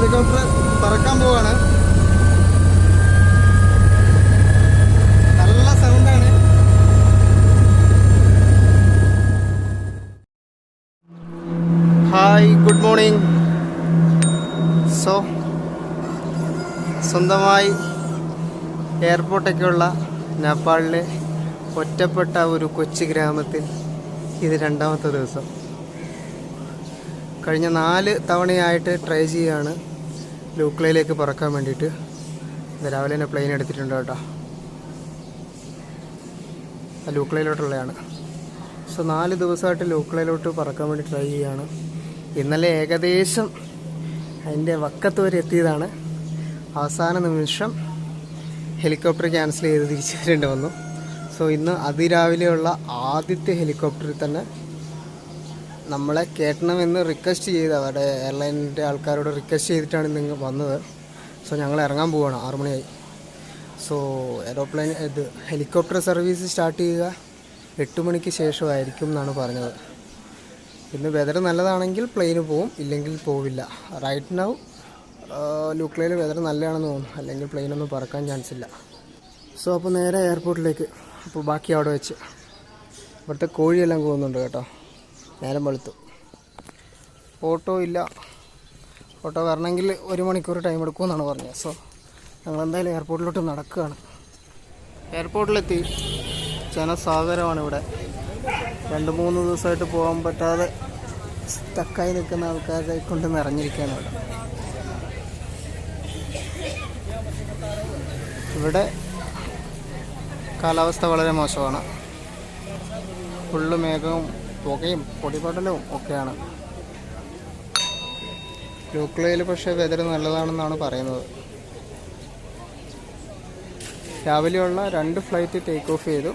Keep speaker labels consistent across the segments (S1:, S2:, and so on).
S1: Helicopter പറക്കാൻ പോവാണ്. നല്ല സൗണ്ടാണ്. Hi, good morning. സോ സ്വന്തമായി എയർപോർട്ടൊക്കെയുള്ള നേപ്പാളിലെ ഒറ്റപ്പെട്ട ഒരു കൊച്ചു ഗ്രാമത്തിൽ ഇത് രണ്ടാമത്തെ ദിവസം. കഴിഞ്ഞ 4 തവണയായിട്ട് ട്രൈ ചെയ്യുകയാണ് ലൂക്ലയിലേക്ക് പറക്കാൻ വേണ്ടിയിട്ട്. ഇത് രാവിലെ തന്നെ പ്ലെയിൻ എടുത്തിട്ടുണ്ട് കേട്ടോ. ലൂക്ലയിലോട്ടുള്ളതാണ്. സോ 4 ദിവസമായിട്ട് ലൂക്ലയിലോട്ട് പറക്കാൻ വേണ്ടി ട്രൈ ചെയ്യുകയാണ്. ഇന്നലെ ഏകദേശം അതിൻ്റെ വക്കത്ത് വരെ എത്തിയതാണ്. അവസാന നിമിഷം ഹെലികോപ്റ്റർ ക്യാൻസൽ ചെയ്ത് തിരിച്ചു വരേണ്ടി വന്നു. സോ ഇന്ന് അതിരാവിലെയുള്ള ആദ്യത്തെ ഹെലികോപ്റ്ററിൽ തന്നെ നമ്മളെ കയറ്റണമെന്ന് റിക്വസ്റ്റ് ചെയ്ത് അവരുടെ എയർലൈനിൻ്റെ ആൾക്കാരോട് റിക്വസ്റ്റ് ചെയ്തിട്ടാണ് ഇന്ന് വന്നത്. സോ ഞങ്ങൾ ഇറങ്ങാൻ പോവുകയാണ്. 6 മണിയായി. സോ ഹെലികോപ്റ്റർ സർവീസ് സ്റ്റാർട്ട് ചെയ്യുക 8 മണിക്ക് ശേഷമായിരിക്കും എന്നാണ് പറഞ്ഞത്. ഇന്ന് വെതർ നല്ലതാണെങ്കിൽ പ്ലെയിന് പോവും, ഇല്ലെങ്കിൽ പോവില്ല. റൈറ്റ് നൗ ലൂക്ലയിൽ വെതർ നല്ലതാണെന്ന് തോന്നുന്നു, അല്ലെങ്കിൽ പ്ലെയിനൊന്നും പറക്കാൻ ചാൻസ് ഇല്ല. സോ അപ്പോൾ നേരെ എയർപോർട്ടിലേക്ക്. അപ്പോൾ ബാക്കി അവിടെ വെച്ച്. ഇവിടുത്തെ കോഴിയെല്ലാം പോകുന്നുണ്ട് കേട്ടോ. നേരം വെളുത്തു. ഓട്ടോ ഇല്ല. ഓട്ടോ വരണമെങ്കിൽ 1 മണിക്കൂർ ടൈം എടുക്കുമെന്നാണ് പറഞ്ഞത്. സോ ഞങ്ങളെന്തായാലും എയർപോർട്ടിലോട്ട് നടക്കുകയാണ്. എയർപോർട്ടിലെത്തി. ജനസാഗരമാണ് ഇവിടെ. 2-3 ദിവസമായിട്ട് പോകാൻ പറ്റാതെ സ്റ്റക്കായി നിൽക്കുന്ന ആൾക്കാരെ കൊണ്ട് നിറഞ്ഞിരിക്കുകയാണ് ഇവിടെ. ഇവിടെ കാലാവസ്ഥ വളരെ മോശമാണ്. ഫുള്ള് മേഘവും പുകയും പൊടിപടലവും ഒക്കെയാണ്. ലൂക്ലയിൽ പക്ഷേ വെതർ നല്ലതാണെന്നാണ് പറയുന്നത്. രാവിലെയുള്ള 2 ഫ്ലൈറ്റ് ടേക്ക് ഓഫ് ചെയ്തു.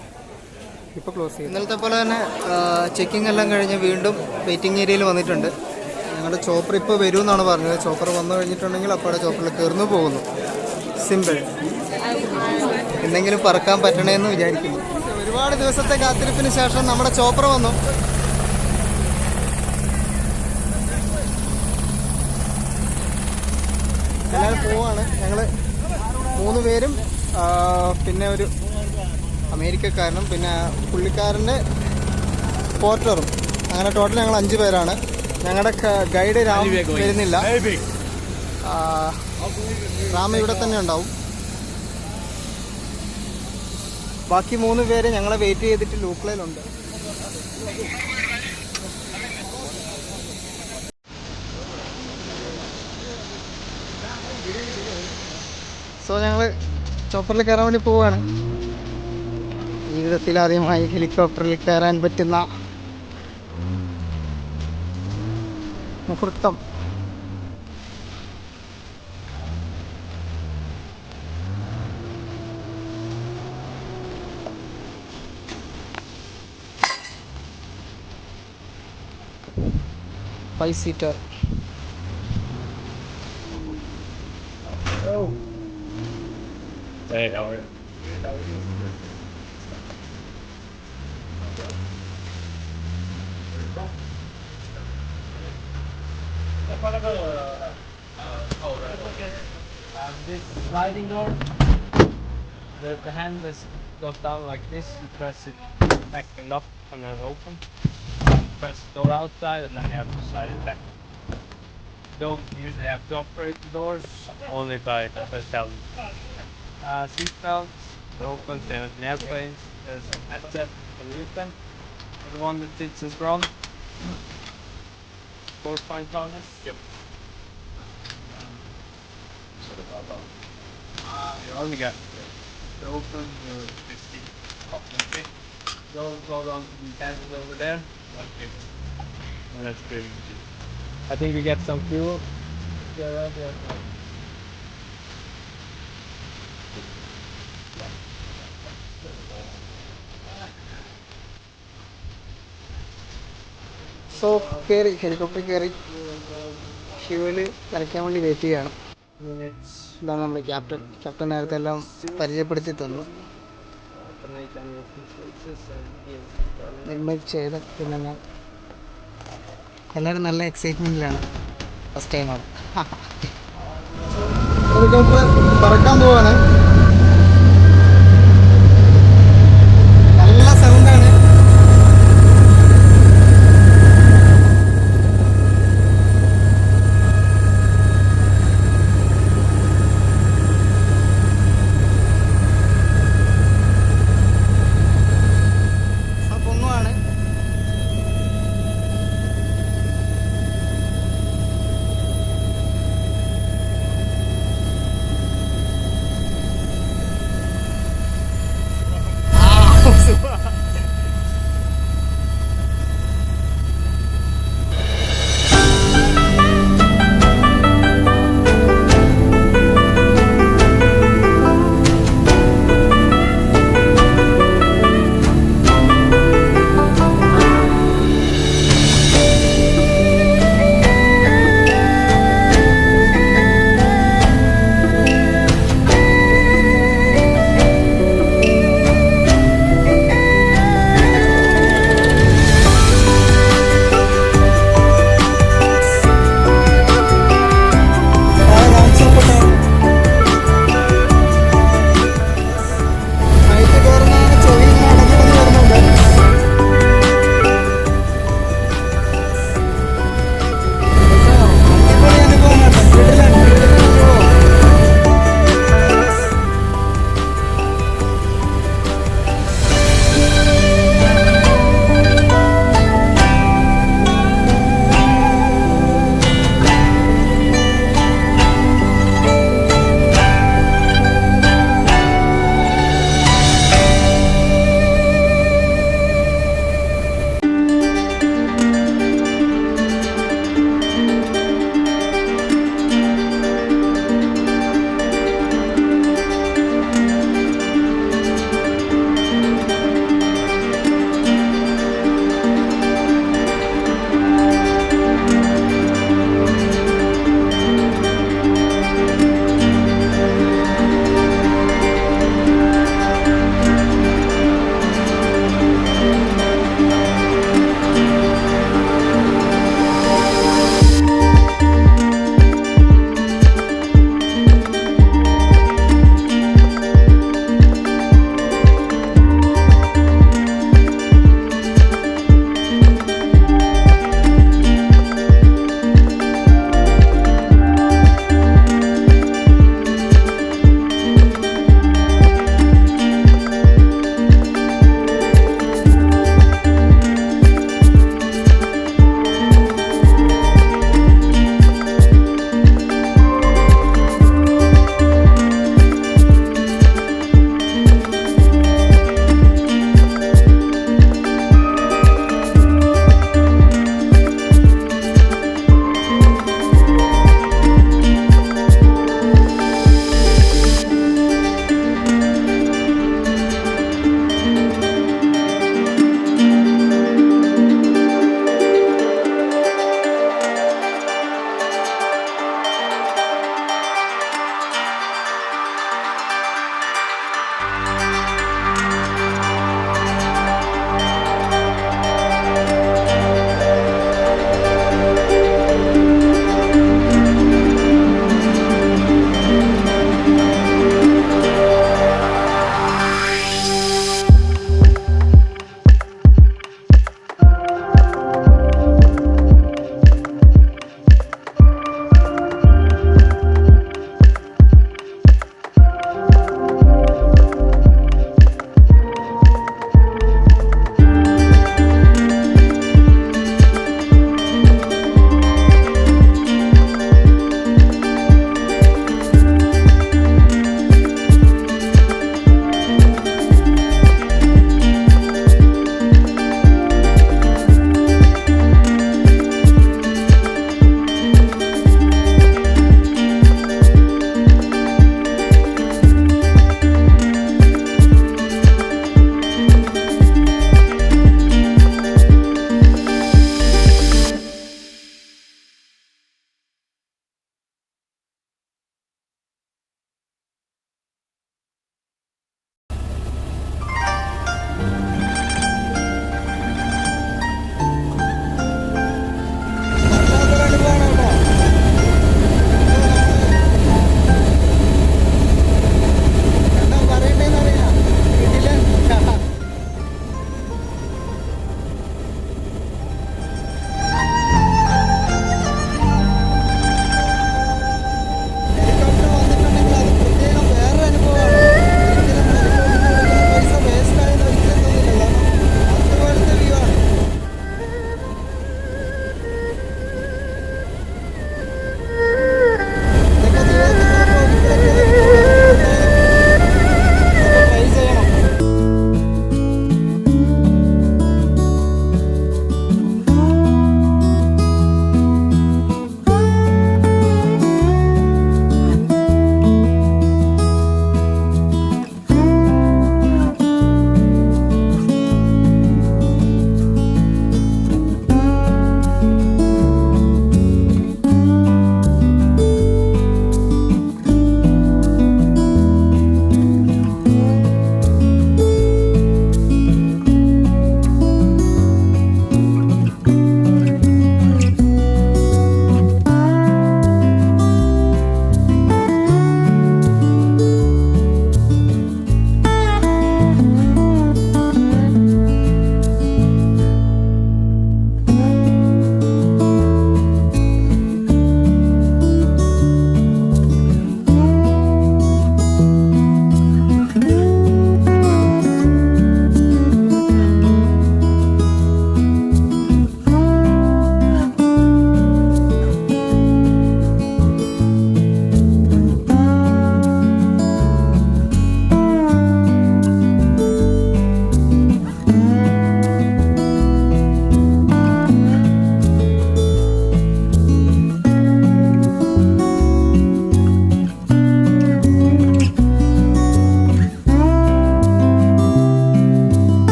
S1: ഇപ്പോൾ ക്ലോസ് ചെയ്തു. ഇന്നലത്തെ പോലെ തന്നെ ചെക്കിംഗ് എല്ലാം കഴിഞ്ഞ് വീണ്ടും വെയിറ്റിംഗ് ഏരിയയിൽ വന്നിട്ടുണ്ട്. ഞങ്ങളുടെ ചോപ്പർ ഇപ്പോൾ വരുമെന്നാണ് പറഞ്ഞത്. ചോപ്പർ വന്നു കഴിഞ്ഞിട്ടുണ്ടെങ്കിൽ അപ്പോൾ ചോപ്പറിൽ കയറുന്നു പോകുന്നു. സിമ്പിൾ. എന്തെങ്കിലും പറക്കാൻ പറ്റണമെന്ന് വിചാരിക്കുന്നു. ഒരുപാട് ദിവസത്തെ കാത്തിരിപ്പിന് ശേഷം നമ്മുടെ ചോപ്പർ വന്നു. എല്ലാവരും പോവാണ്. ഞങ്ങൾ 3 പേരും പിന്നെ ഒരു അമേരിക്കക്കാരനും പിന്നെ പുള്ളിക്കാരൻ്റെ പോർട്ടറും, അങ്ങനെ ടോട്ടൽ ഞങ്ങൾ 5 പേരാണ്. ഞങ്ങളുടെ ഗൈഡ് രാം വരുന്നില്ല. റാം ഇവിടെ തന്നെ ഉണ്ടാവും. ബാക്കി 3 പേര് ഞങ്ങളെ വെയിറ്റ് ചെയ്തിട്ട് ലൂക്ലയിലുണ്ട്. സോ ഞങ്ങൾ ചോപ്പറിൽ കയറാൻ വേണ്ടി പോവുകയാണ്. ജീവിതത്തിൽ ആദ്യമായി ഹെലികോപ്റ്ററിൽ കയറാൻ പറ്റുന്ന മുഹൂർത്തം. Five seater. Oh.
S2: Hey, how are you? This sliding door, the handle goes down like this. You press it back and up, and then open. Press the door outside, and then you have to slide it back. Don't usually have to operate the doors, only by yourself. Seat belts, it opens in an airplane. There's a headset for the movement. The one that sits is wrong. 4-point harness. Yep. You only got to open your 50 okay. Those go down to the handles over there. Okay. And that's pretty much it. I think we get some fuel. Yeah, right there.
S1: So കയറി, ഹെലികോപ്റ്ററിൽ കയറി fuel നിറയ്ക്കാൻ വേണ്ടി wait ചെയ്യുകയാണ്. ഇതാണ് നമ്മുടെ captain നേരത്തെ എല്ലാം പരിചയപ്പെടുത്തി തന്നു. നിർമ്മിച്ച് ചെയ്ത് പിന്നെ ഞാൻ എല്ലാവരും നല്ല എക്സൈറ്റ്മെൻറ്റിലാണ്. ഫസ്റ്റ് ടൈമാണ്.
S3: ഹെലികോപ്റ്റർ പറക്കാൻ പോവാണ്.
S1: നല്ല സൗണ്ടാണ്. പൊങ്ങുവാണ്.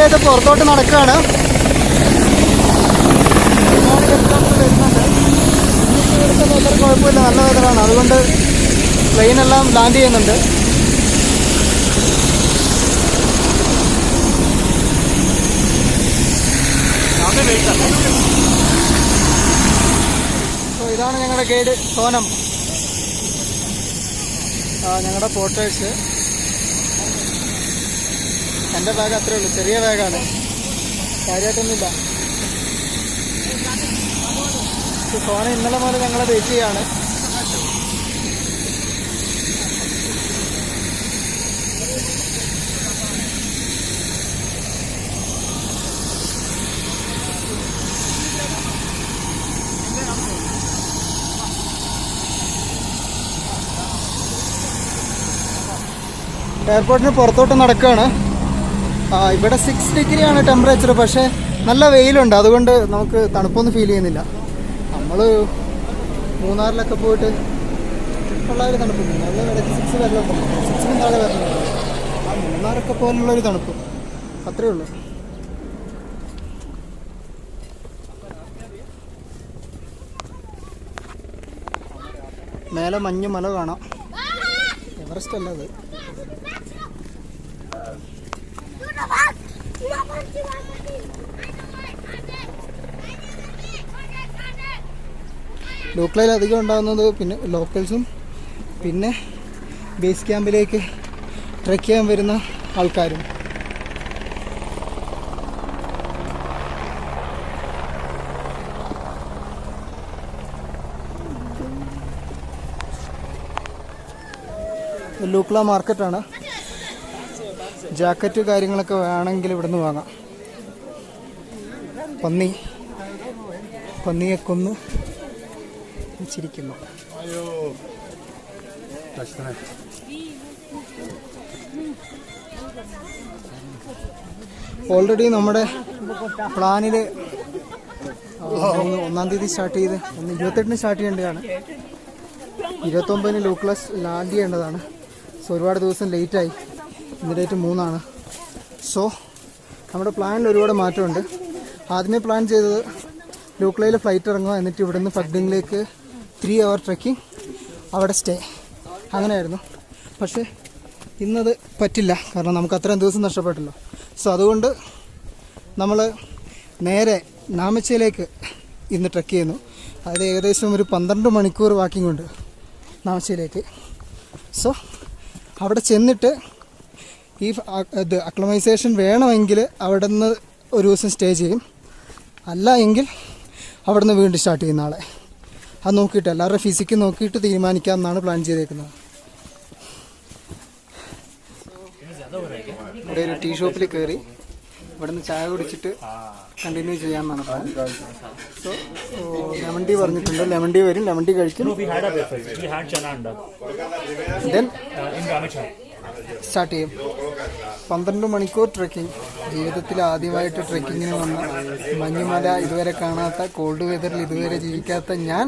S1: ചെയ്ത് പുറത്തോട്ട് നടക്കുകയാണ്. വരുന്നുണ്ട്. ഇവിടുത്തെ വെതർ കുഴപ്പമില്ല, നല്ല വെതറാണ്. അതുകൊണ്ട് പ്ലെയിനെല്ലാം ലാൻഡ് ചെയ്യുന്നുണ്ട്. ഇതാണ് ഞങ്ങളുടെ ഗൈഡ് സോനം, ഞങ്ങളുടെ പോർട്ടേഴ്സ്. എൻ്റെ ബാഗ് അത്രേ ഉള്ളൂ, ചെറിയ ബാഗാണ്, കാര്യമായിട്ടൊന്നുമില്ല. സോന ഇന്നലെ മുതൽ ഞങ്ങളെ വെയിറ്റ് ചെയ്യാണ്. എയർപോർട്ടിന് പുറത്തോട്ട് നടക്കുകയാണ്. ഇവിടെ 6 ഡിഗ്രിയാണ് ടെമ്പറേച്ചർ, പക്ഷേ നല്ല വെയിലുണ്ട്, അതുകൊണ്ട് നമുക്ക് തണുപ്പൊന്നും ഫീൽ ചെയ്യുന്നില്ല. നമ്മൾ മൂന്നാറിലൊക്കെ പോയിട്ട് ഉള്ളൊരു തണുപ്പുണ്ട്, നല്ല ഇടയ്ക്ക് 6 വരലുണ്ട്, 6 താഴെ വരലുണ്ട്. മൂന്നാറൊക്കെ പോലുള്ളൊരു തണുപ്പ് അത്രയേ ഉള്ളൂ. മേലെ മഞ്ഞ് മല കാണാം, എവറസ്റ്റ് അല്ല അത്. ലോക്കലിൽ അധികം ഉണ്ടാകുന്നത് പിന്നെ ലോക്കൽസും പിന്നെ ബേസ് ക്യാമ്പിലേക്ക് ട്രെക്ക് ചെയ്യാൻ വരുന്ന ആൾക്കാരും. ലൂക്ല മാർക്കറ്റാണ്. ജാക്കറ്റ് കാര്യങ്ങളൊക്കെ വേണമെങ്കിൽ ഇവിടുന്ന് വാങ്ങാം. പന്നിയെ കൊന്ന് വെച്ചിരിക്കുന്നു. ഓൾറെഡി നമ്മുടെ പ്ലാനിൽ 1-ാം തീയതി സ്റ്റാർട്ട് ചെയ്ത് 28-ന് സ്റ്റാർട്ട് ചെയ്യേണ്ടതാണ്. 29-ന് ലൂക്ലസ് ലാൻഡ് ചെയ്യേണ്ടതാണ്. സോ ഒരുപാട് ദിവസം ലേറ്റായി. ഇന്ന് ഡേറ്റ് 3-ആണ്. സോ നമ്മുടെ പ്ലാനിൽ ഒരുപാട് മാറ്റമുണ്ട്. ആദ്യമേ പ്ലാൻ ചെയ്തത് ലൂക്ലയിൽ ഫ്ലൈറ്റ് ഇറങ്ങുക, എന്നിട്ട് ഇവിടുന്ന് ഫഗ്ഡിങ്ങിലേക്ക് 3 hour ട്രെക്കിംഗ്, അവിടെ സ്റ്റേ, അങ്ങനെയായിരുന്നു. പക്ഷേ ഇന്നത് പറ്റില്ല, കാരണം നമുക്ക് അത്രയും ദിവസം നഷ്ടപ്പെട്ടല്ലോ. സോ അതുകൊണ്ട് നമ്മൾ നേരെ നാമച്ചയിലേക്ക് ഇന്ന് ട്രെക്ക് ചെയ്യുന്നു. അത് ഏകദേശം ഒരു 12 മണിക്കൂർ വാക്കിംഗ് ഉണ്ട് നാമച്ചയിലേക്ക്. സോ അവിടെ ചെന്നിട്ട് ഈ അക്ലമൈസേഷൻ വേണമെങ്കിൽ അവിടെ നിന്ന് ഒരു ദിവസം സ്റ്റേ ചെയ്യും, അല്ല എങ്കിൽ അവിടെ നിന്ന് വീണ്ടും സ്റ്റാർട്ട് ചെയ്യുന്ന ആളെ അത് നോക്കിയിട്ട് എല്ലാവരുടെ ഫിസിക്ക് നോക്കിയിട്ട് തീരുമാനിക്കാം എന്നാണ് പ്ലാൻ ചെയ്തേക്കുന്നത്. ഇവിടെ ഒരു ടീ ഷോപ്പിൽ കയറി ഇവിടെ നിന്ന് ചായ കുടിച്ചിട്ട് കണ്ടിന്യൂ ചെയ്യാമെന്നാണ് പ്ലാൻ. സോ ലെമൺ ടീ പറഞ്ഞിട്ടുണ്ട്, ലെമൺ ടീ വരും, ലെമൺ ടീ കഴിക്കും, ദെൻ സ്റ്റാർട്ട് ചെയ്യും. 12 മണിക്കൂർ ട്രെക്കിംഗ്. ജീവിതത്തിൽ ആദ്യമായിട്ട് ട്രെക്കിങ്ങിന് വന്ന, മഞ്ഞുമല ഇതുവരെ കാണാത്ത, കോൾഡ് വെതറിൽ ഇതുവരെ ജീവിക്കാത്ത ഞാൻ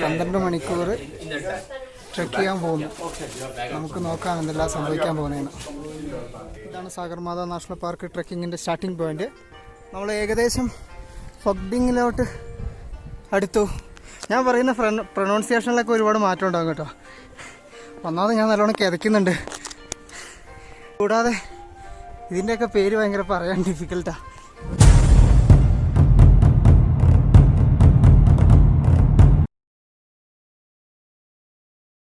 S1: 12 മണിക്കൂർ ട്രെക്ക് ചെയ്യാൻ പോകുന്നു. നമുക്ക് നോക്കാം എന്തെല്ലാം സംഭവിക്കാൻ പോകുന്നതെന്ന്. ഇതാണ് സാഗർമാത നാഷണൽ പാർക്ക് ട്രെക്കിങ്ങിൻ്റെ സ്റ്റാർട്ടിംഗ് പോയിന്റ്. നമ്മൾ ഏകദേശം ഫഗ്ഡിങ്ങിലോട്ട് അടുത്തു. ഞാൻ പറയുന്ന പ്രൊനൗൺസിയേഷനിലൊക്കെ ഒരുപാട് മാറ്റം ഉണ്ടാകും കേട്ടോ. ഒന്നാമത് ഞാൻ നല്ലോണം കിതയ്ക്കുന്നുണ്ട്, കൂടാതെ ഇതിൻ്റെയൊക്കെ പേര് ഭയങ്കര പറയാൻ ഡിഫിക്കൽട്ടാണ്.